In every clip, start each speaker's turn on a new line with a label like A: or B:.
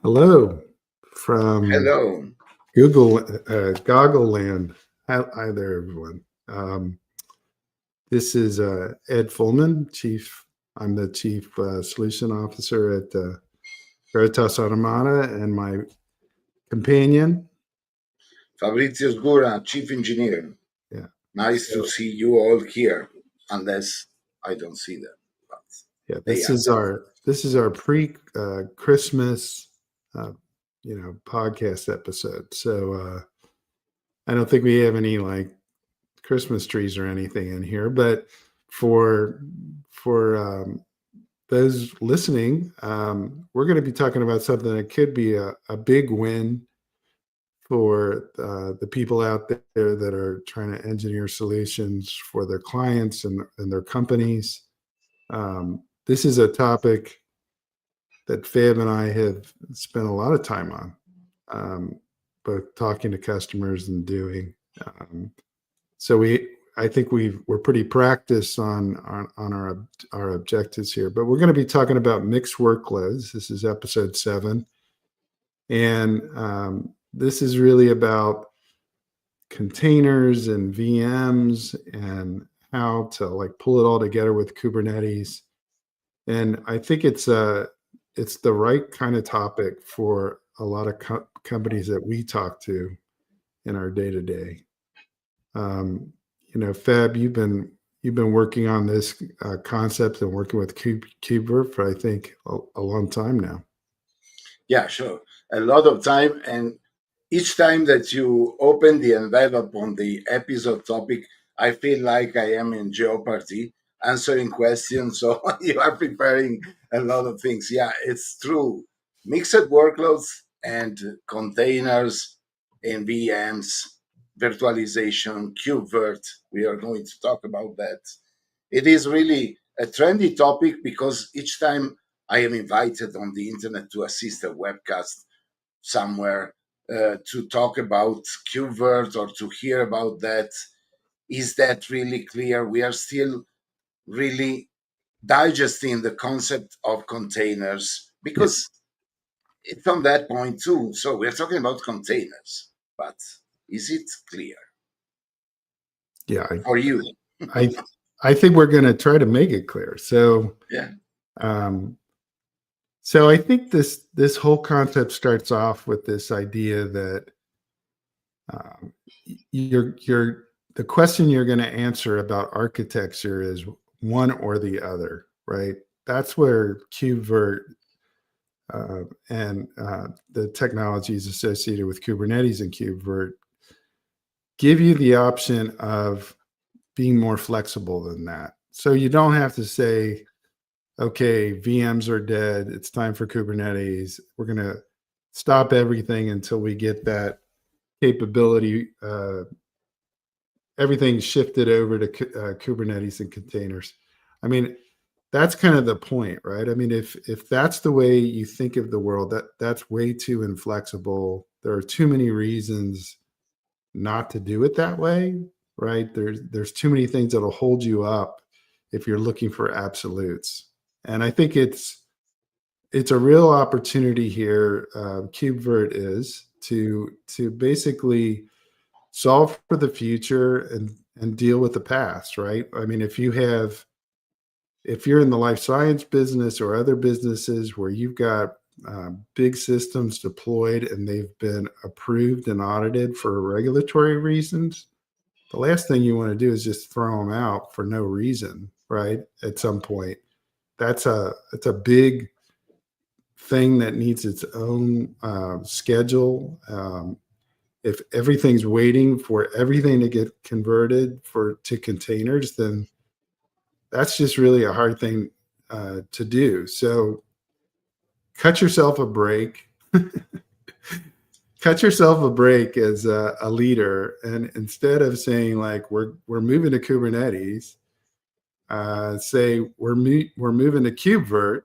A: Hello from
B: Hello,
A: Goggle Land. Hi there, everyone. This is Ed Fullman, Chief. I'm the Chief Solution Officer at Veritas Automata, and my companion.
B: Fabrizio Sgura, Chief Engineer.
A: Yeah.
B: Nice to
A: So
B: see you all here, unless I don't see them, but
A: yeah,
B: they
A: this
B: are
A: is
B: there.
A: our pre Christmas podcast episode. So I don't think we have any like Christmas trees or anything in here, but for for those listening, we're going to be talking about something that could be a big win for the people out there that are trying to engineer solutions for their clients and their companies. This is a topic that Fab and I have spent a lot of time on, both talking to customers and doing. Um, So I think we're pretty practiced on our objectives here, but we're going to be talking about mixed workloads. This is episode 7, and this is really about containers and VMs and how to like pull it all together with Kubernetes. And I think it's the right kind of topic for a lot of companies that we talk to in our day to day. Fab, you've been working on this concept and working with KubeVirt for I think a long time now.
B: Yeah, sure. A lot of time, and each time that you open the envelope on the episode topic, I feel like I am in Jeopardy answering questions. So you are preparing a lot of things. Yeah, it's true. Mixed workloads and containers and VMs, virtualization, KubeVirt. We are going to talk about that. It is really a trendy topic because each time I am invited on the internet to assist a webcast somewhere to talk about KubeVirt or to hear about that. Is that really clear? We are still really digesting the concept of containers
A: Yeah,
B: because it's on that point too. So we're talking about containers, but is it clear
A: yeah.
B: for you?
A: I I think we're going to try to make it clear.
B: Yeah.
A: Um, so I think this whole concept starts off with this idea that um, you're the question you're going to answer about architecture is one or the other, right? That's where KubeVirt and the technologies associated with Kubernetes and KubeVirt give you the option of being more flexible than that. So you don't have to say, okay, VMs are dead. It's time for Kubernetes. We're going to stop everything until we get that capability. Everything shifted over to Kubernetes and containers. I mean, that's kind of the point, right? I mean, if that's the way you think of the world, that's way too inflexible. There are too many reasons not to do it that way, right? There's too many things that'll hold you up if you're looking for absolutes. And I think it's a real opportunity here. KubeVirt is to basically solve for the future and deal with the past, right? I mean, if you're in the life science business or other businesses where you've got big systems deployed and they've been approved and audited for regulatory reasons, the last thing you want to do is just throw them out for no reason, right? At some point, it's a big thing that needs its own schedule. If everything's waiting for everything to get converted to containers, then that's just really a hard thing to do. So cut yourself a break. Cut yourself a break as a leader, and instead of saying like we're moving to Kubernetes, say we're moving to KubeVirt,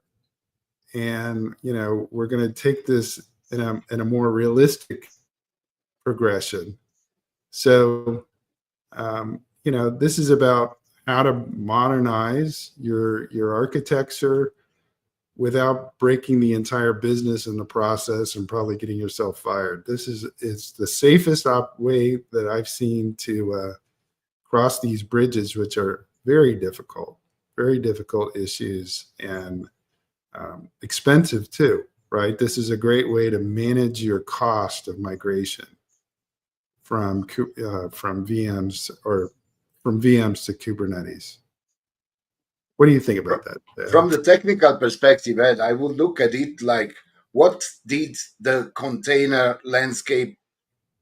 A: and we're going to take this in a more realistic progression. So this is about how to modernize your architecture without breaking the entire business in the process and probably getting yourself fired. This is the safest way that I've seen to cross these bridges, which are very difficult issues, and expensive too, right? This is a great way to manage your cost of migration from VMs or from VMs to Kubernetes. What do you think about that,
B: From
A: Ed?
B: the technical perspective, Ed, I would look at it like, what did the container landscape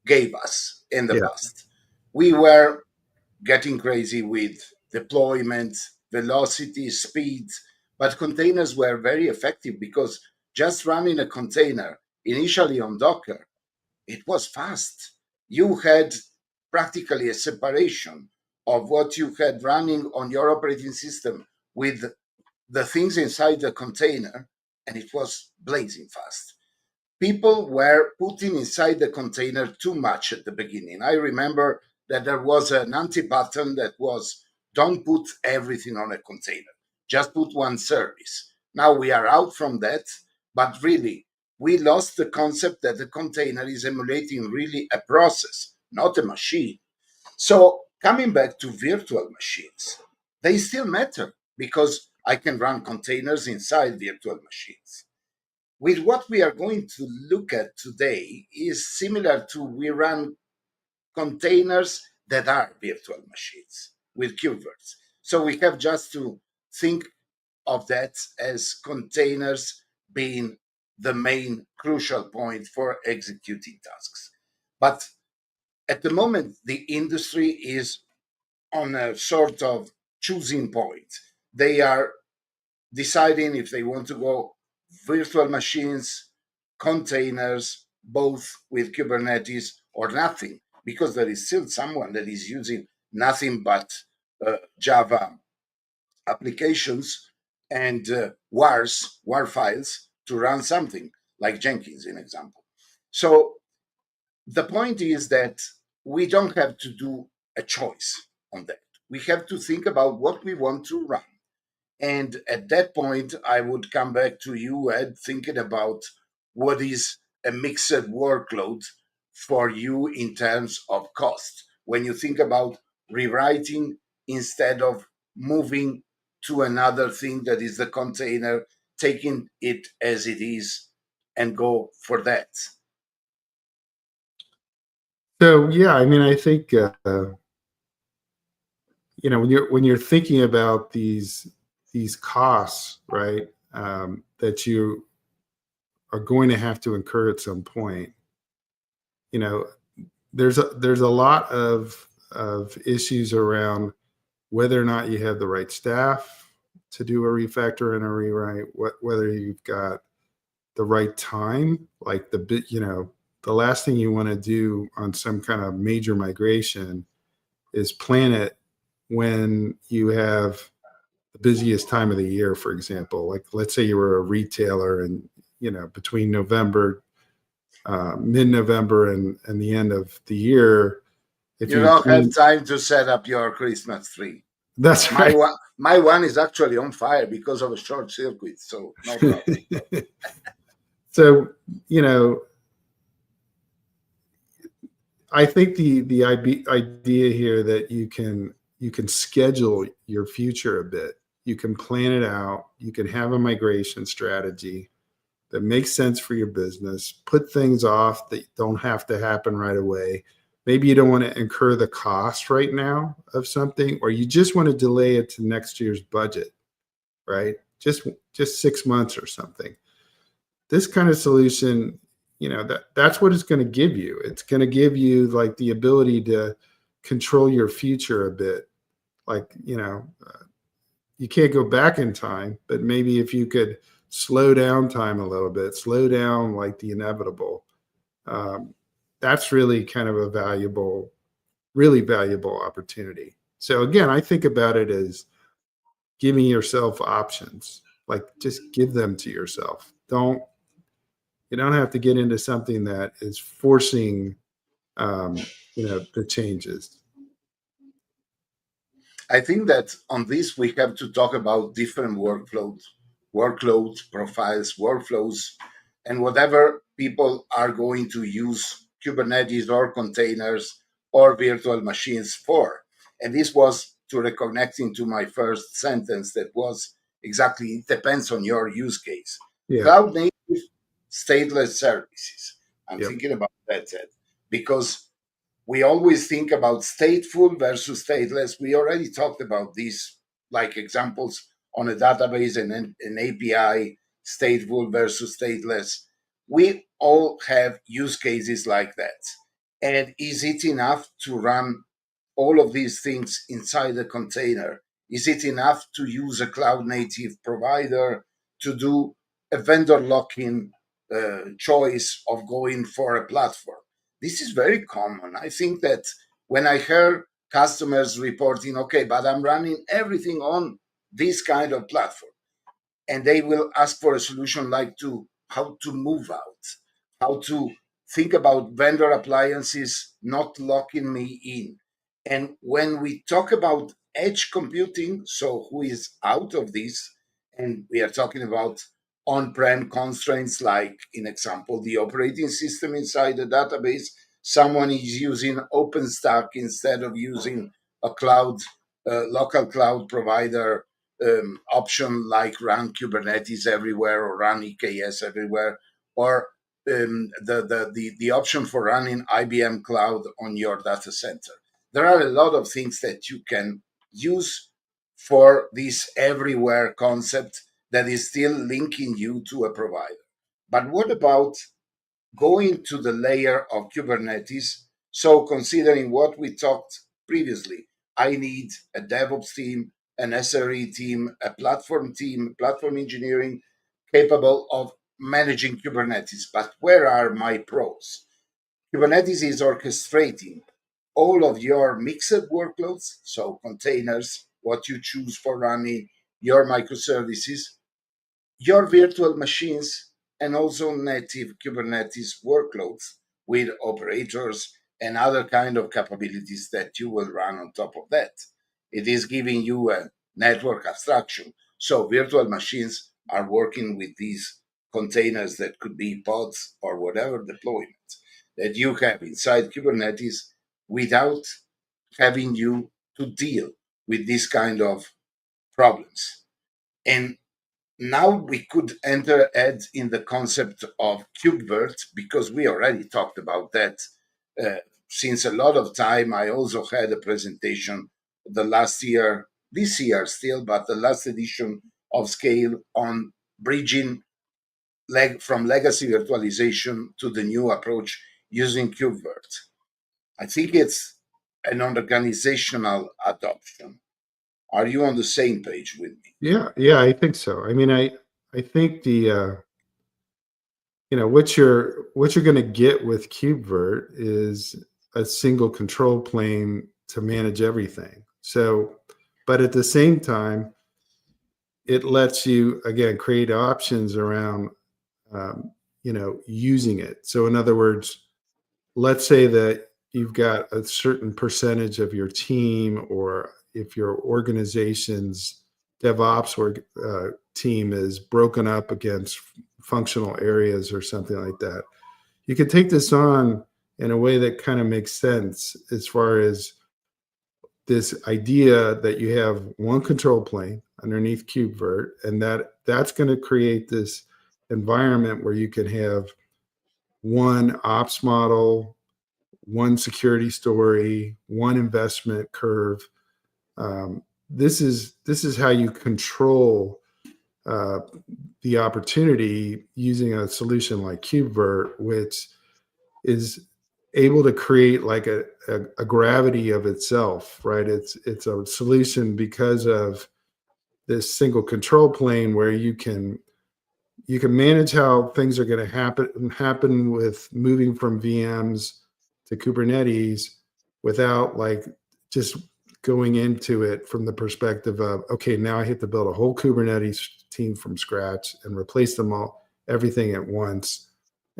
B: gave us in the
A: Yeah.
B: past? We were getting crazy with deployment, velocity, speed, but containers were very effective because just running a container initially on Docker, it was fast. You had practically a separation of what you had running on your operating system with the things inside the container, and it was blazing fast. People were putting inside the container too much at the beginning. I remember that there was an anti button that was, don't put everything on a container, just put one service. Now we are out from that, but really, we lost the concept that the container is emulating really a process, not a machine. So coming back to virtual machines, they still matter because I can run containers inside virtual machines. With what we are going to look at today is similar to, we run containers that are virtual machines with kubevers. So we have just to think of that as containers being the main crucial point for executing tasks. But at the moment, the industry is on a sort of choosing point. They are deciding if they want to go virtual machines, containers, both with Kubernetes or nothing, because there is still someone that is using nothing but Java applications and war files to run something like Jenkins, in example. So the point is that we don't have to do a choice on that. We have to think about what we want to run. And at that point, I would come back to you, Ed, thinking about what is a mixed workload for you in terms of cost. When you think about rewriting instead of moving to another thing that is the container, taking it as it is and go for that.
A: So yeah, I mean, I think when you're thinking about these costs, right, that you are going to have to incur at some point, you know, there's a lot of issues around whether or not you have the right staff to do a refactor and a rewrite, whether you've got the right time, like the last thing you want to do on some kind of major migration is plan it when you have the busiest time of the year, for example. Like, let's say you were a retailer and, between November, mid-November and the end of the year, if
B: You
A: you
B: don't have
A: plan,
B: time to set up your Christmas tree.
A: that's right.
B: My one is actually on fire because of a short circuit, so no problem.
A: So, you know, I think the idea here that you can schedule your future a bit. You can plan it out. You can have a migration strategy that makes sense for your business. Put things off that don't have to happen right away. Maybe you don't want to incur the cost right now of something, or you just want to delay it to next year's budget, right? Just 6 months or something. This kind of solution, that's what it's going to give you. It's going to give you like the ability to control your future a bit. Like, you can't go back in time, but maybe if you could slow down time a little bit, slow down like the inevitable, that's really kind of a really valuable opportunity. So again, I think about it as giving yourself options. Like, just give them to yourself. You don't have to get into something that is forcing the changes.
B: I think that on this we have to talk about different workloads workload profiles, workflows, and whatever people are going to use Kubernetes or containers or virtual machines for. And this was to reconnecting to my first sentence that was exactly, it depends on your use case.
A: Yeah.
B: Cloud native stateless services. I'm
A: Yep.
B: thinking about that, Ted, because we always think about stateful versus stateless. We already talked about these, like examples on a database and an API, stateful versus stateless. We all have use cases like that. And is it enough to run all of these things inside a container? Is it enough to use a cloud native provider to do a vendor lock-in choice of going for a platform? This is very common. I think that when I hear customers reporting, okay, but I'm running everything on this kind of platform, and they will ask for a solution like to how to move out, how to think about vendor appliances not locking me in. And when we talk about edge computing, so who is out of this, and we are talking about on-prem constraints, like in example, the operating system inside the database, someone is using OpenStack instead of using a cloud, local cloud provider option like run Kubernetes everywhere or run EKS everywhere, or the option for running IBM Cloud on your data center. There are a lot of things that you can use for this everywhere concept that is still linking you to a provider. But what about going to the layer of Kubernetes? So considering what we talked previously, I need a DevOps team, an SRE team, a platform platform engineering capable of managing Kubernetes. But where are my pros? Kubernetes is orchestrating all of your mixed workloads, so containers, what you choose for running, your microservices, your virtual machines, and also native Kubernetes workloads with operators and other kind of capabilities that you will run on top of that. It is giving you a network abstraction. So virtual machines are working with these containers that could be pods or whatever deployment that you have inside Kubernetes without having you to deal with this kind of problems. And now we could enter Ed in the concept of KubeVirt because we already talked about that. Since a lot of time, I also had a presentation the last year, this year still, but the last edition of Scale on bridging from legacy virtualization to the new approach using KubeVirt. I think it's an organizational adoption. Are you on the same page with me?
A: Yeah, I think so. I mean, I think the what you're going to get with KubeVirt is a single control plane to manage everything. So, but at the same time, it lets you again create options around using it. So, in other words, let's say that you've got a certain percentage of your team, or if your organization's DevOps team is broken up against functional areas or something like that, you can take this on in a way that kind of makes sense as far as this idea that you have one control plane underneath KubeVirt, and that's going to create this environment where you can have one ops model, one security story, one investment curve. This is how you control uh, the opportunity using a solution like KubeVirt, which is able to create like a gravity of itself, right? It's a solution because of this single control plane where you can manage how things are going to happen with moving from VMs to Kubernetes without like just going into it from the perspective of, okay, now I have to build a whole Kubernetes team from scratch and replace them all, everything at once,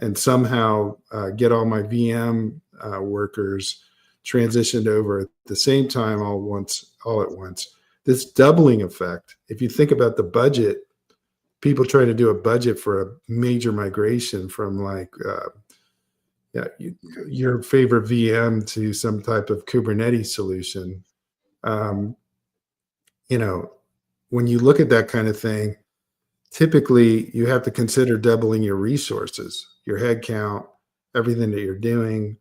A: and somehow get all my VM workers transitioned over at the same time all at once. This doubling effect, if you think about the budget people try to do a budget for a major migration from like yeah, your favorite VM to some type of Kubernetes solution. Um, you know, when you look at that kind of thing, typically you have to consider doubling your resources, your head count, everything that you're doing.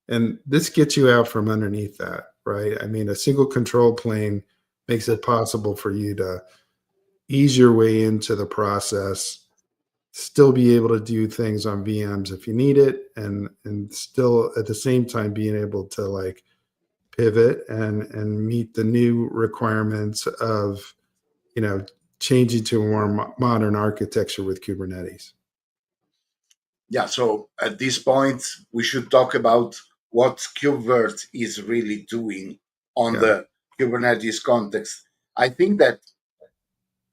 A: And this gets you out from underneath that, right? I mean, a single control plane makes it possible for you to ease your way into the process, still be able to do things on VMs if you need it, and still at the same time being able to like pivot and meet the new requirements of, you know, changing to a more modern architecture with Kubernetes.
B: Yeah, so at this point, we should talk about what KubeVirt is really doing on
A: Yeah.
B: the Kubernetes context. I think that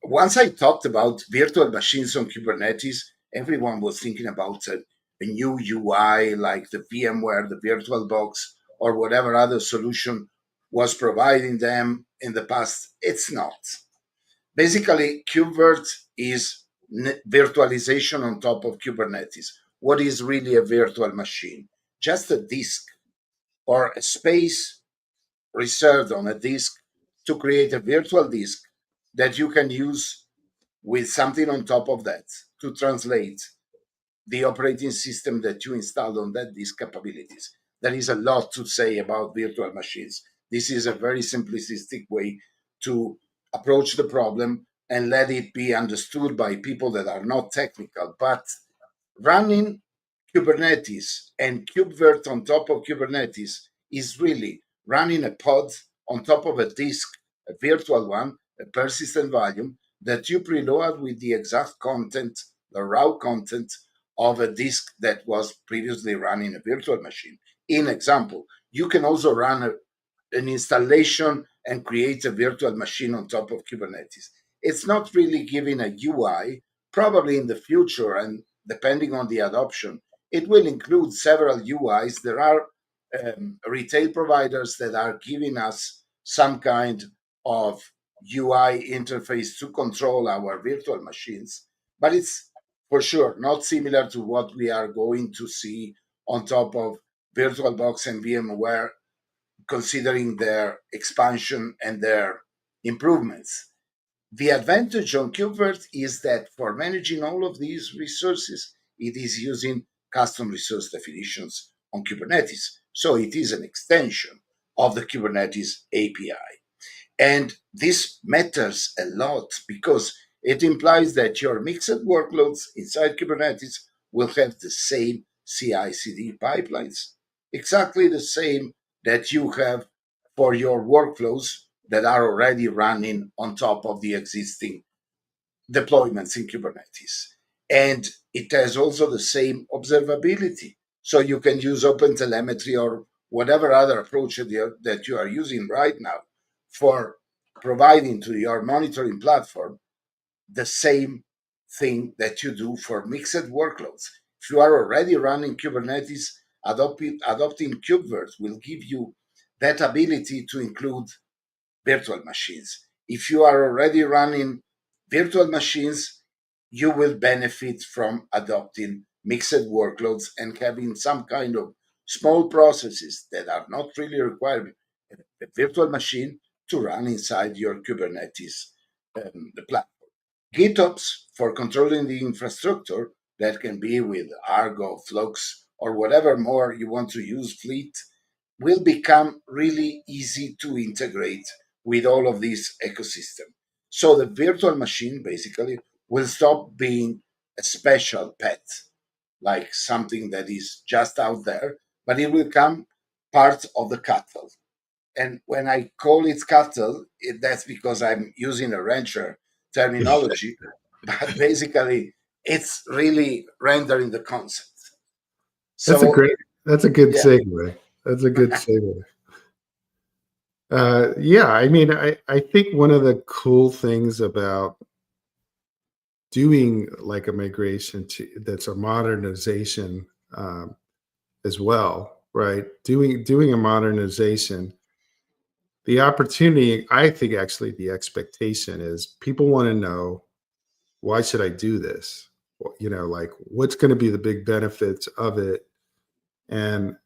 B: once I talked about virtual machines on Kubernetes, everyone was thinking about a new UI like the VMware, the VirtualBox, or whatever other solution was providing them in the past. It's not. Basically, KubeVirt is virtualization on top of Kubernetes. What is really a virtual machine? Just a disk or a space reserved on a disk to create a virtual disk that you can use with something on top of that to translate the operating system that you installed on that disk capabilities. There is a lot to say about virtual machines. This is a very simplistic way to approach the problem and let it be understood by people that are not technical. But running Kubernetes and KubeVirt on top of Kubernetes is really running a pod on top of a disk, a virtual one, a persistent volume that you preload with the exact content, the raw content of a disk that was previously running a virtual machine. In example, you can also run an installation and create a virtual machine on top of Kubernetes. It's not really giving a UI. Probably in the future, and depending on the adoption, it will include several UIs. There are retail providers that are giving us some kind of UI interface to control our virtual machines, but it's for sure not similar to what we are going to see on top of VirtualBox and VMware, considering their expansion and their improvements. The advantage on KubeVirt is that for managing all of these resources, it is using custom resource definitions on Kubernetes. So it is an extension of the Kubernetes API. And this matters a lot because it implies that your mixed workloads inside Kubernetes will have the same CI CD pipelines, exactly the same that you have for your workflows that are already running on top of the existing deployments in Kubernetes. And it has also the same observability. So you can use OpenTelemetry or whatever other approach that you are using right now for providing to your monitoring platform the same thing that you do for mixed workloads. If you are already running Kubernetes, adopting KubeVirt will give you that ability to include virtual machines. If you are already running virtual machines, you will benefit from adopting mixed workloads and having some kind of small processes that are not really requiring a virtual machine to run inside your Kubernetes the platform. GitOps for controlling the infrastructure that can be with Argo, Flux, or whatever more you want to use, Fleet, will become really easy to integrate with all of this ecosystem. So the virtual machine basically will stop being a special pet, like something that is just out there, but it will become part of the cattle. And when I call it cattle, that's because I'm using a rancher terminology, but basically it's really rendering the concept.
A: That's a
B: So
A: great, that's a good
B: yeah,
A: segue. That's a good segue. Yeah, I mean, I think one of the cool things about doing like a migration to that's a modernization as well, right? Doing a modernization, the opportunity, I think actually the expectation is people want to know why should I do this? Like what's going to be the big benefits of it? And,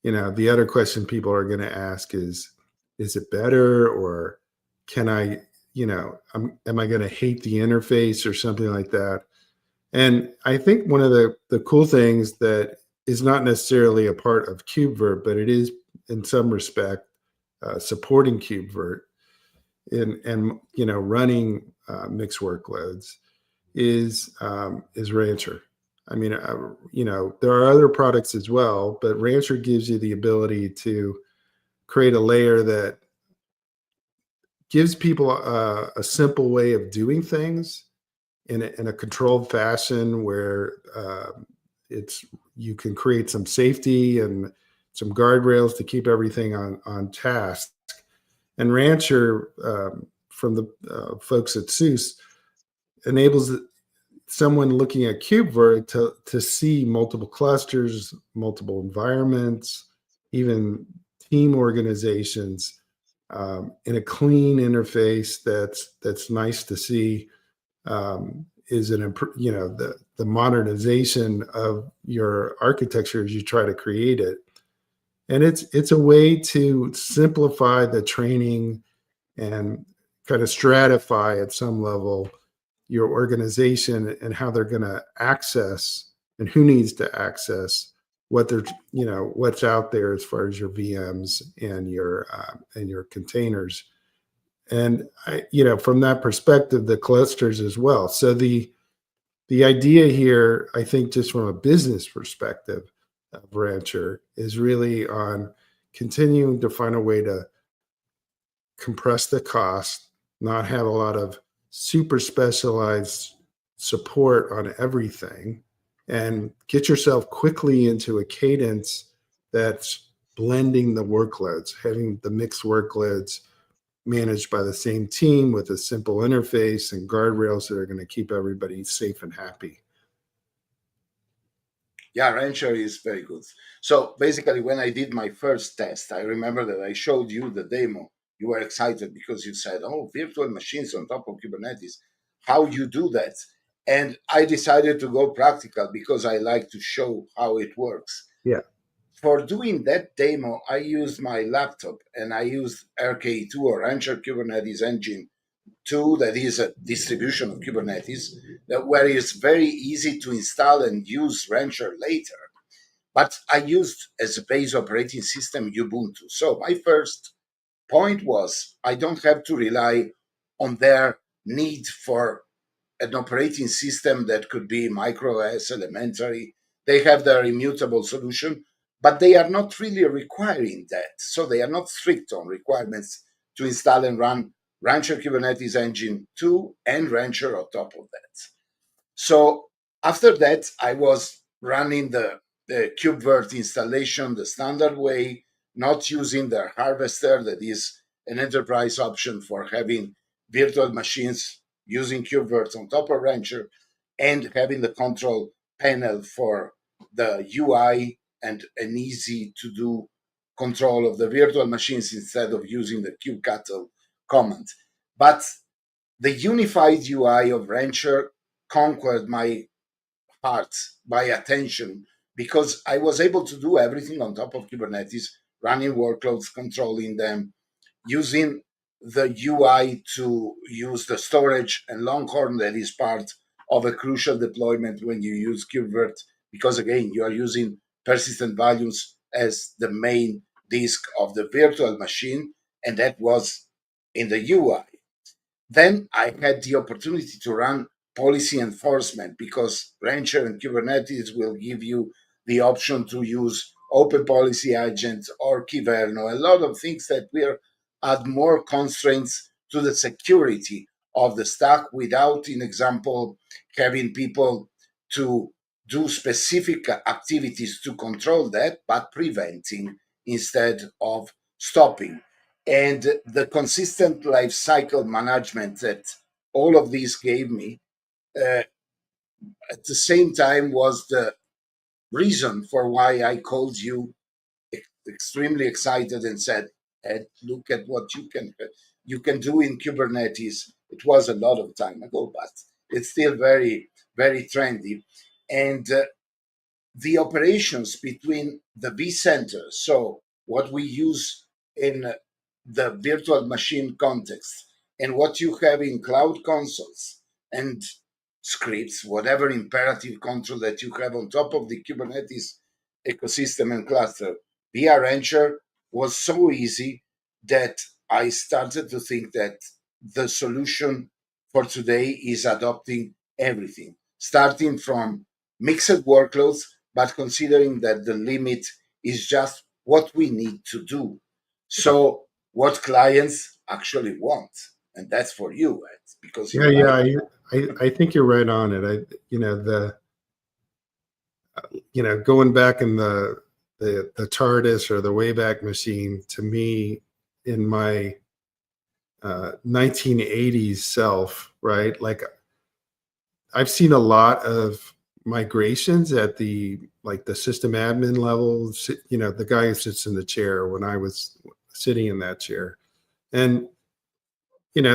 A: the other question people are going to ask is it better, or can I, am I going to hate the interface or something like that? And I think one of the cool things that is not necessarily a part of KubeVirt, but it is in some respect supporting KubeVirt and running mixed workloads is Rancher. I mean, there are other products as well, but Rancher gives you the ability to create a layer that gives people a simple way of doing things in a controlled fashion where it's you can create some safety and some guardrails to keep everything on task. And Rancher, from the folks at SUSE, enables someone looking at KubeVirt to see multiple clusters, multiple environments, even team organizations in a clean interface that's nice to see. Is the modernization of your architecture as you try to create it, and it's a way to simplify the training and kind of stratify at some level your organization and how they're going to access and who needs to access what they're what's out there as far as your VMs and your containers. And from that perspective, the clusters as well. So the idea here, I think, just from a business perspective of Rancher, is really on continuing to find a way to compress the cost, not have a lot of super specialized support on everything, and get yourself quickly into a cadence that's blending the workloads, having the mixed workloads managed by the same team with a simple interface and guardrails that are going to keep everybody safe and happy.
B: Yeah, Rancher is very good. So basically, when I did my first test, I remember that I showed you the demo. You were excited because you said, "Oh, virtual machines on top of Kubernetes. How you do that?" And I decided to go practical because I like to show how it works.
A: Yeah.
B: For doing that demo, I used my laptop and I used RK2 or Rancher Kubernetes Engine 2, that is a distribution of Kubernetes, where it's very easy to install and use Rancher later. But I used as a base operating system Ubuntu. So my first point was I don't have to rely on their need for an operating system that could be microOS, elementary. They have their immutable solution, but they are not really requiring that. So they are not strict on requirements to install and run Rancher Kubernetes Engine 2 and Rancher on top of that. So after that, I was running the KubeVirt installation the standard way, not using the harvester, that is an enterprise option for having virtual machines using KubeVirt on top of Rancher, and having the control panel for the UI and an easy to do control of the virtual machines instead of using the kubectl command. But the unified UI of Rancher conquered my heart, my attention, because I was able to do everything on top of Kubernetes, running workloads, controlling them, using the UI to use the storage and Longhorn that is part of a crucial deployment when you use KubeVirt, because again, you are using persistent values as the main disk of the virtual machine, and that was in the UI. Then I had the opportunity to run policy enforcement because Rancher and Kubernetes will give you the option to use Open Policy Agent or Kyverno, a lot of things that will add more constraints to the security of the stack without, in example, having people to do specific activities to control that, but preventing instead of stopping. And the consistent life cycle management that all of these gave me at the same time was the reason for why I called you extremely excited and said, Ed, look at what you can do in Kubernetes. It was a lot of time ago, but it's still very, very trendy. And the operations between the vCenter, so what we use in the virtual machine context, and what you have in cloud consoles and scripts, whatever imperative control that you have on top of the Kubernetes ecosystem and cluster, via Rancher was so easy that I started to think that the solution for today is adopting everything, starting from mixed workloads, but considering that the limit is just what we need to do. So, what clients actually want, and that's for you, Ed, because
A: Yeah,
B: you
A: yeah,
B: like.
A: I think you're right on it. Going back in the TARDIS or the Wayback Machine, to me, in my 1980s self, right? Like, I've seen a lot of migrations at the system admin level. The guy who sits in the chair, when I was sitting in that chair, and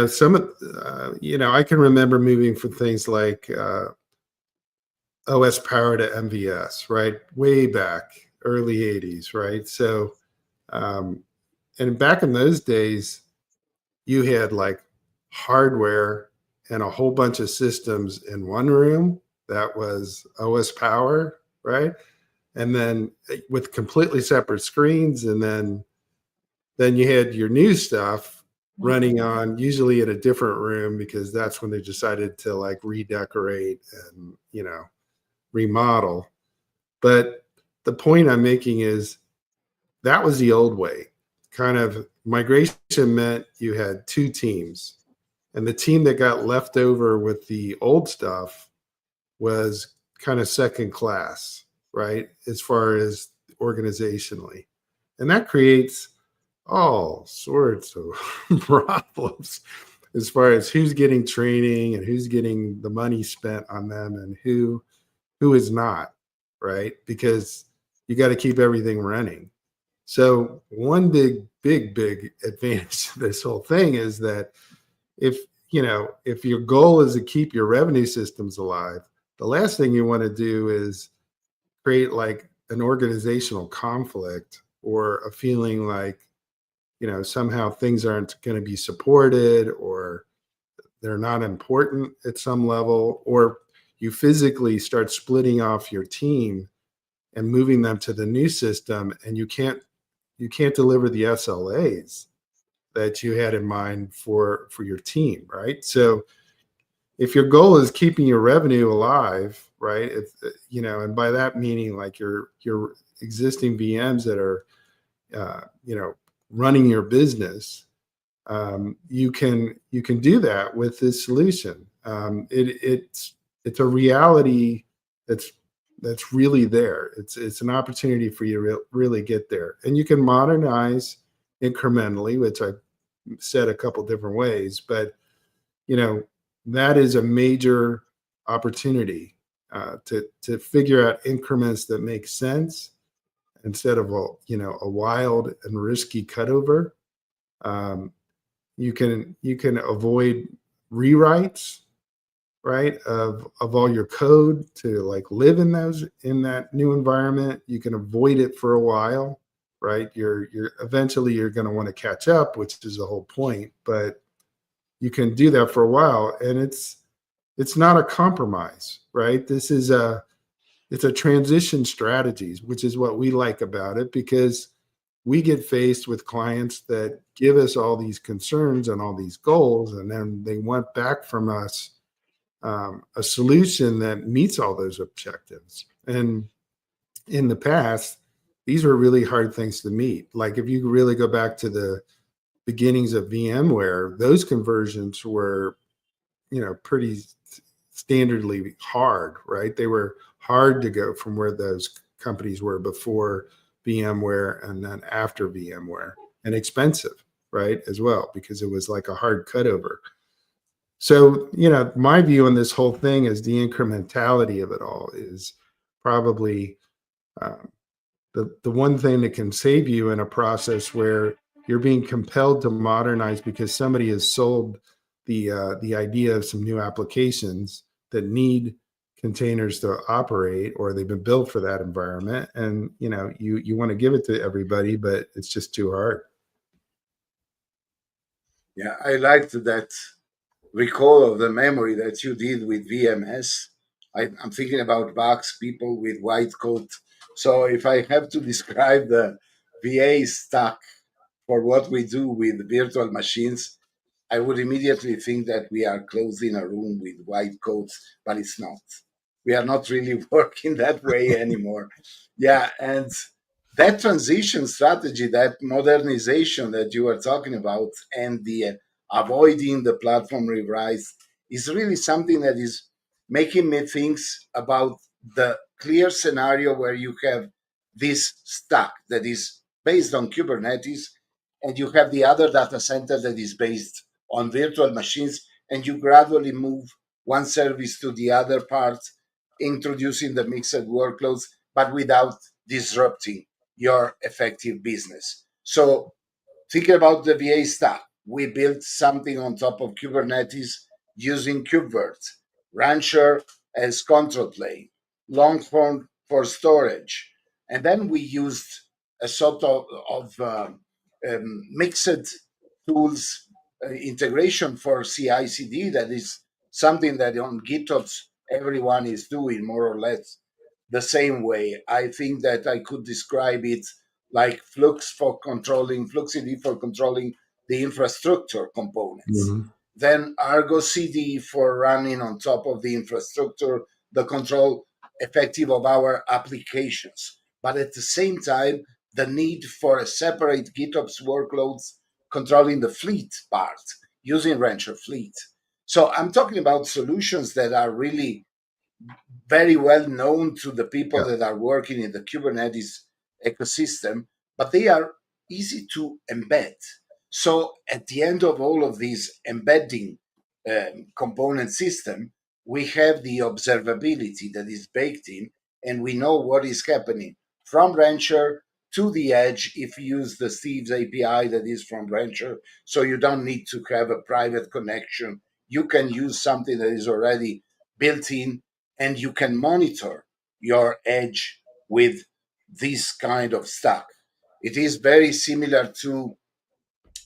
A: some of I can remember moving from things like OS Power to MVS, right? Way back, early 80s, right? So, um, and back in those days, you had like hardware and a whole bunch of systems in one room. That was OS Power, right? And then with completely separate screens, and then you had your new stuff running on, usually in a different room, because that's when they decided to like redecorate and remodel. But the point I'm making is that was the old way. Kind of migration meant you had two teams, and the team that got left over with the old stuff was kind of second class, right? As far as organizationally. And that creates all sorts of problems as far as who's getting training and who's getting the money spent on them and who is not, right? Because you got to keep everything running. So one big advantage to this whole thing is that if if your goal is to keep your revenue systems alive, the last thing you want to do is create like an organizational conflict or a feeling like somehow things aren't going to be supported, or they're not important at some level, or you physically start splitting off your team and moving them to the new system, and you can't deliver the SLAs that you had in mind for your team, right? So if your goal is keeping your revenue alive, right? If and by that meaning like your existing VMs that are uh, you know running your business, you can do that with this solution. It's a reality that's that's really there. It's an opportunity for you to really get there, and you can modernize incrementally, which I said a couple different ways, but you know that is a major opportunity to figure out increments that make sense instead of a wild and risky cutover. Um, you can avoid rewrites, right, of all your code to like live in that new environment. You can avoid it for a while, right? You're eventually you're going to want to catch up, which is the whole point, but you can do that for a while, and it's not a compromise, right? It's a transition strategies, which is what we like about it, because we get faced with clients that give us all these concerns and all these goals, and then they want back from us a solution that meets all those objectives. And in the past, these were really hard things to meet. Like if you really go back to the beginnings of VMware, those conversions were, pretty standardly hard, right? They were hard to go from where those companies were before VMware and then after VMware, and expensive, right? As well, because it was like a hard cutover. So, my view on this whole thing is the incrementality of it all is probably um, the one thing that can save you in a process where you're being compelled to modernize because somebody has sold the idea of some new applications that need containers to operate, or they've been built for that environment, and you want to give it to everybody, but it's just too hard.
B: Yeah, I liked that recall of the memory that you did with VMS. I'm thinking about bugs, people with white coat. So if I have to describe the VA stack for what we do with virtual machines, I would immediately think that we are closed in a room with white coats, but it's not. We are not really working that way anymore. Yeah, and that transition strategy, that modernization that you were talking about, and the avoiding the platform rewrites is really something that is making me think about the clear scenario where you have this stack that is based on Kubernetes, and you have the other data center that is based on virtual machines, and you gradually move one service to the other part, introducing the mixed workloads, but without disrupting your effective business. So thinking about the VA stack, we built something on top of Kubernetes using KubeVirt, Rancher as control plane, Longhorn for storage, and then we used a sort of mixed tools integration for CI/CD. That is something that on GitOps everyone is doing more or less the same way. I think that I could describe it like Fluxid for controlling the infrastructure components.
A: Mhm.
B: Then Argo CD for running on top of the infrastructure, the control effective of our applications. But at the same time, the need for a separate GitOps workloads controlling the fleet part using Rancher Fleet. So I'm talking about solutions that are really very well known to the people
A: Yeah.
B: that are working in the Kubernetes ecosystem, but they are easy to embed. So at the end of all of these embedding component system, we have the observability that is baked in, and we know what is happening from Rancher to the edge if you use the Steve's API that is from Rancher. So you don't need to have a private connection. You can use something that is already built in, and you can monitor your edge with this kind of stack. It is very similar to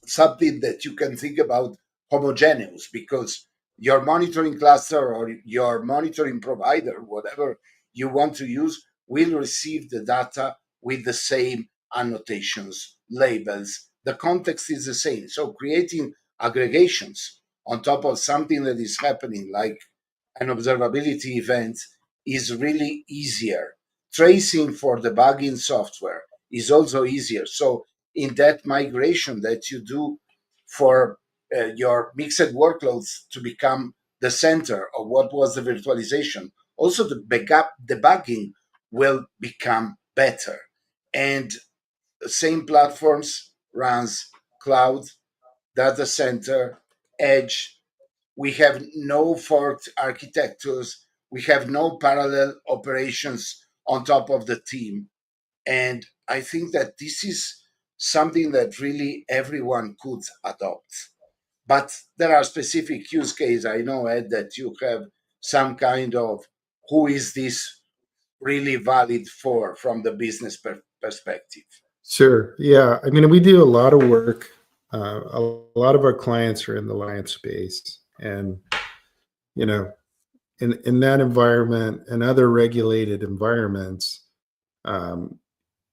B: something that you can think about homogeneous, because your monitoring cluster or your monitoring provider, whatever you want to use, will receive the data with the same annotations, labels. The context is the same. So creating aggregations on top of something that is happening, like an observability event, is really easier. Tracing for debugging software is also easier. So in that migration that you do for your mixed workloads to become the center of what was the virtualization, also the backup debugging will become better. And the same platforms runs cloud, data center, edge. We have no forked architectures. We have no parallel operations on top of the team. And I think that this is something that really everyone could adopt. But there are specific use cases. I know, Ed, that you have some kind of who is this really valid for from the business perspective.
A: Sure. Yeah. I mean, we do a lot of work. A lot of our clients are in the alliance space, and you know, in that environment and other regulated environments, um,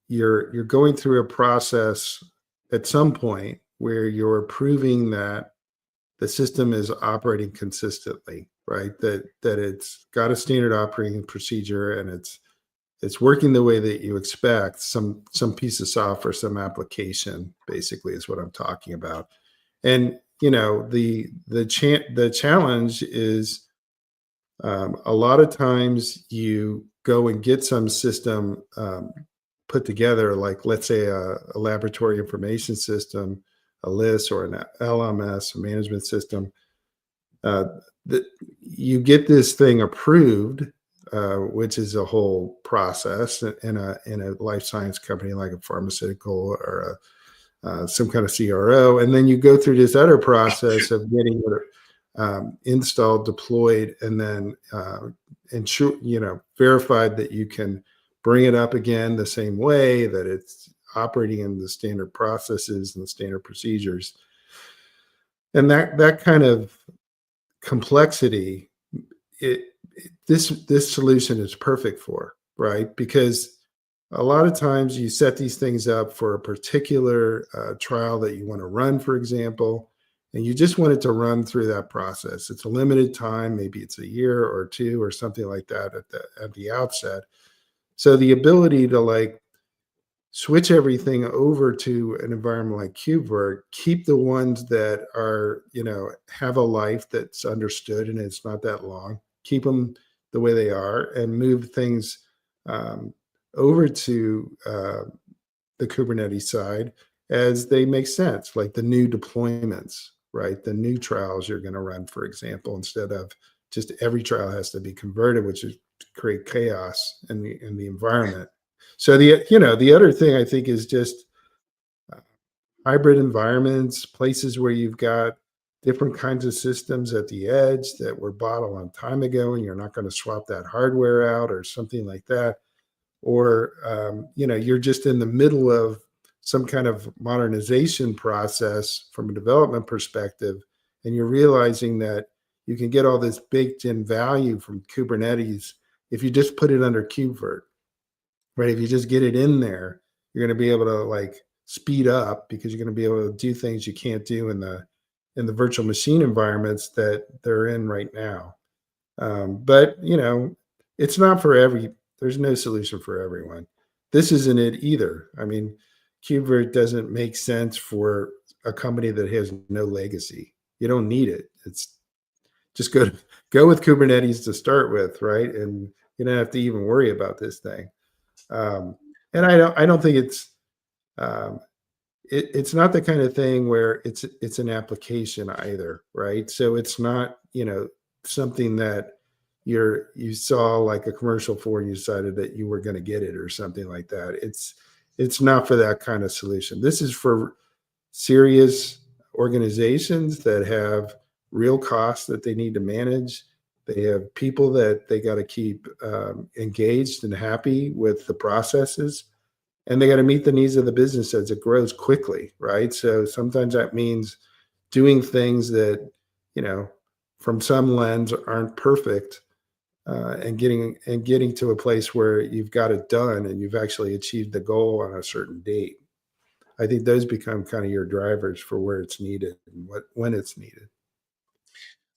A: you're going through a process at some point where you're proving that the system is operating consistently, right? That it's got a standard operating procedure, and it's working the way that you expect. Some piece of software, some application, basically, is what I'm talking about. And the challenge is, a lot of times you go and get some system put together, like let's say a laboratory information system, a LIS, or an LMS, a management system. Uh, that you get this thing approved, which is a whole process in a life science company like a pharmaceutical or some kind of CRO, and then you go through this other process of getting installed, deployed, and then ensure, verified that you can bring it up again the same way, that it's operating in the standard processes and the standard procedures. And that kind of complexity, this solution is perfect for, right? Because a lot of times you set these things up for a particular trial that you want to run, for example, and you just want it to run through that process. It's a limited time, maybe it's a year or two or something like that at the outset. So the ability to like switch everything over to an environment like KubeVirt, keep the ones that are, have a life that's understood and it's not that long, keep them the way they are, and move things um, over to the Kubernetes side as they make sense, like the new deployments, right? The new trials you're going to run, for example, instead of just every trial has to be converted, which is create chaos in the environment. So the other thing I think is just hybrid environments, places where you've got different kinds of systems at the edge that were bought a long time ago, and you're not going to swap that hardware out or something like that. Or you're just in the middle of some kind of modernization process from a development perspective, and you're realizing that you can get all this baked in value from Kubernetes if you just put it under KubeVirt, right? If you just get it in there, you're going to be able to like speed up because you're going to be able to do things you can't do in the virtual machine environments that they're in right now. But it's not for there's no solution for everyone. This isn't it either. I mean, KubeVirt doesn't make sense for a company that has no legacy. You don't need it. It's just go with Kubernetes to start with, right? And you don't have to even worry about this thing. Um, and I don't think um, it's not the kind of thing where it's an application either, right? So it's not something that you saw like a commercial for and you decided that you were going to get it or something like that. It's not for that kind of solution. This is for serious organizations that have real costs that they need to manage. They have people that they got to keep engaged and happy with the processes, and they got to meet the needs of the business as it grows quickly, right? So sometimes that means doing things that, from some lens aren't perfect, and getting to a place where you've got it done and you've actually achieved the goal on a certain date. I think those become kind of your drivers for where it's needed and when it's needed.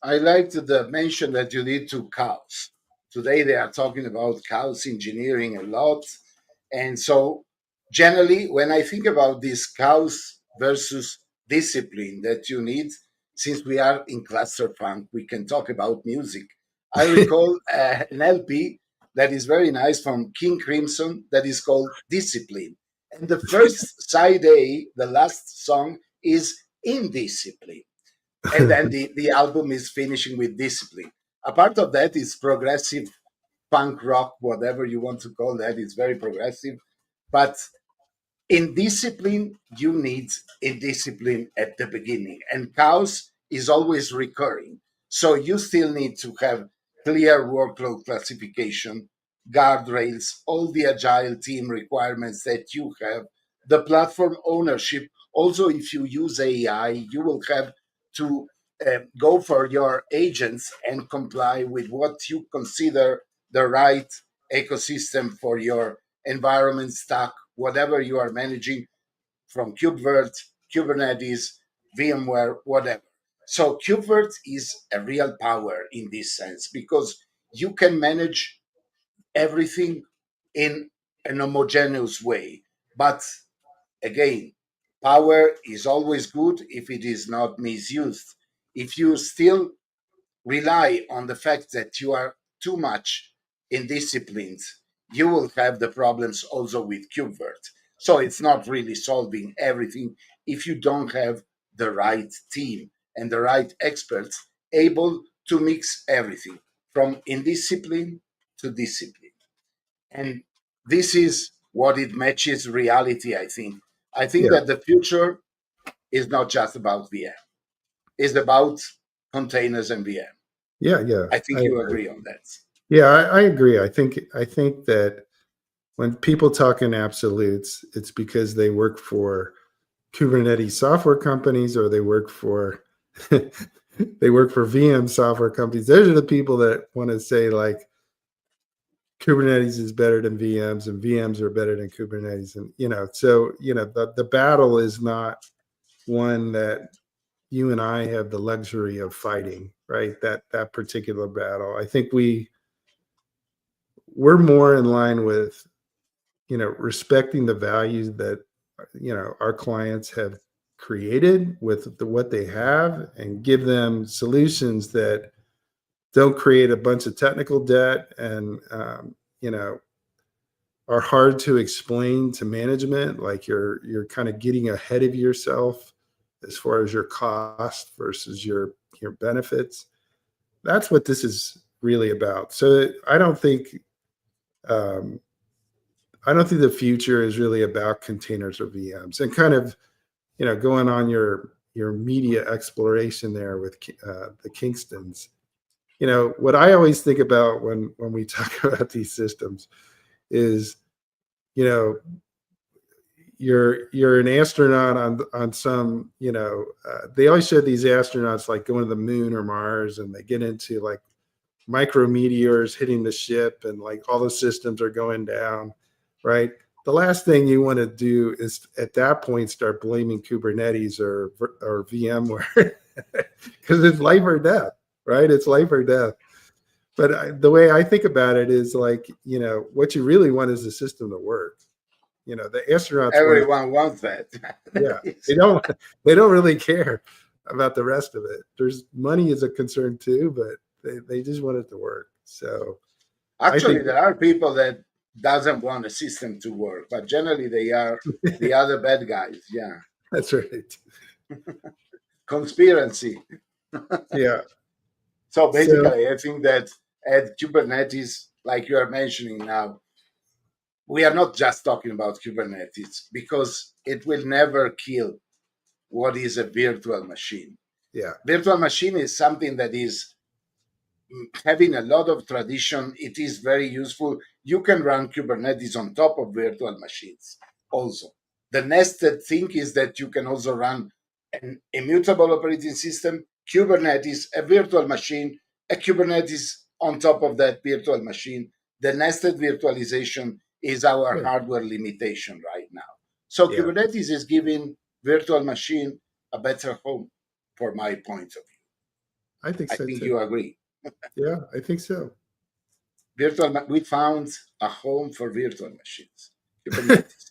B: I liked the mention that you did to cows. Today they are talking about cows engineering a lot. And so, generally, when I think about these cows versus discipline that you need, since we are in cluster funk, we can talk about music. I recall an LP that is very nice from King Crimson that is called Discipline. And the first side A, the last song, is Indiscipline, and then the album is finishing with Discipline. A part of that is progressive punk rock, whatever you want to call that. It's very progressive, but in discipline you need a discipline at the beginning, and chaos is always recurring, so you still need to have clear workload classification, guardrails, all the agile team requirements that you have, the platform ownership. Also, if you use AI, you will have to go for your agents and comply with what you consider the right ecosystem for your environment stack, whatever you are managing, from KubeVirt, Kubernetes, VMware, whatever. So KubeVirt is a real power in this sense because you can manage everything in an homogeneous way. But again, power is always good if it is not misused. If you still rely on the fact that you are too much in disciplines, you will have the problems also with KubeVirt. So it's not really solving everything if you don't have the right team and the right experts able to mix everything from indiscipline to discipline. And this is what it matches reality, I think. I think
A: Yeah.
B: that the future is not just about VM. It's about containers and VM.
A: Yeah, yeah.
B: I think
A: I
B: you
A: agree.
B: agree on that.
A: Yeah, I agree. I think that when people talk in absolutes, it's because they work for Kubernetes software companies or they work for they work for VM software companies. Those are the people that want to say like Kubernetes is better than VMs and VMs are better than Kubernetes. And so the battle is not one that you and I have the luxury of fighting, right? That particular battle. I think we're more in line with respecting the values that our clients have created with what they have and give them solutions that don't create a bunch of technical debt and are hard to explain to management, like you're kind of getting ahead of yourself as far as your cost versus your benefits. That's what this is really about. So um, I don't think the future is really about containers or VMs. And kind of going on your media exploration there with the Kingstons. What I always think about when we talk about these systems is you know you're an astronaut on some they always show these astronauts like going to the moon or Mars, and they get into like micrometeors hitting the ship and like all the systems are going down, right? The last thing you want to do is at that point start blaming Kubernetes or VMware because it's life or death, right? It's life or death. But the way I think about it is like, what you really want is the system to work. The astronauts want to,
B: Everyone wants that.
A: yeah, they don't really care about the rest of it. There's money is a concern too, but they just want it to work. So I
B: Actually,
A: think
B: there are people that doesn't want a system to work, but generally they are the other bad guys. Yeah,
A: that's right.
B: conspiracy.
A: Yeah.
B: So
A: So
B: basically, I think that at Kubernetes, like you are mentioning now, we are not just talking about Kubernetes because it will never kill what is a virtual machine.
A: yeah,
B: Virtual machine is something that is having a lot of tradition. It is very useful. You can run Kubernetes on top of virtual machines also. The nested thing is that you can also run an immutable operating system, Kubernetes, a virtual machine, a Kubernetes on top of that virtual machine. The nested virtualization is our
A: yeah,
B: hardware limitation right now. So
A: yeah.
B: Kubernetes is giving virtual machine a better home, for my point of view.
A: I think
B: I
A: so
B: think
A: too.
B: you agree.
A: Yeah, I think so.
B: We found a home for virtual machines, Kubernetes.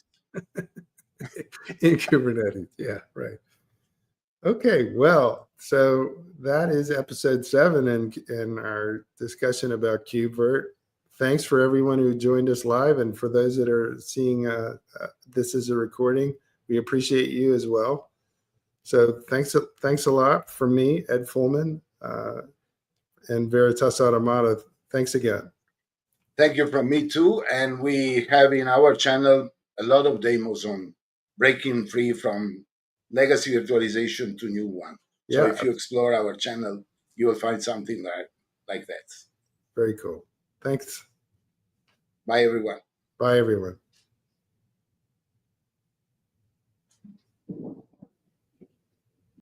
A: In Kubernetes. Yeah, right. Okay, well, so that is episode 7 and our discussion about KubeVirt. Thanks for everyone who joined us live, and for those that are seeing this as a recording, we appreciate you as well. So thanks a lot from me, Ed Fullman, and Veritas Automata. Thanks again.
B: Thank you from me too. And we have in our channel a lot of demos on breaking free from legacy virtualization to new one. So
A: Yeah,
B: if you explore our channel, you will find something like that.
A: very cool. Thanks.
B: Bye, everyone.
A: Bye, everyone.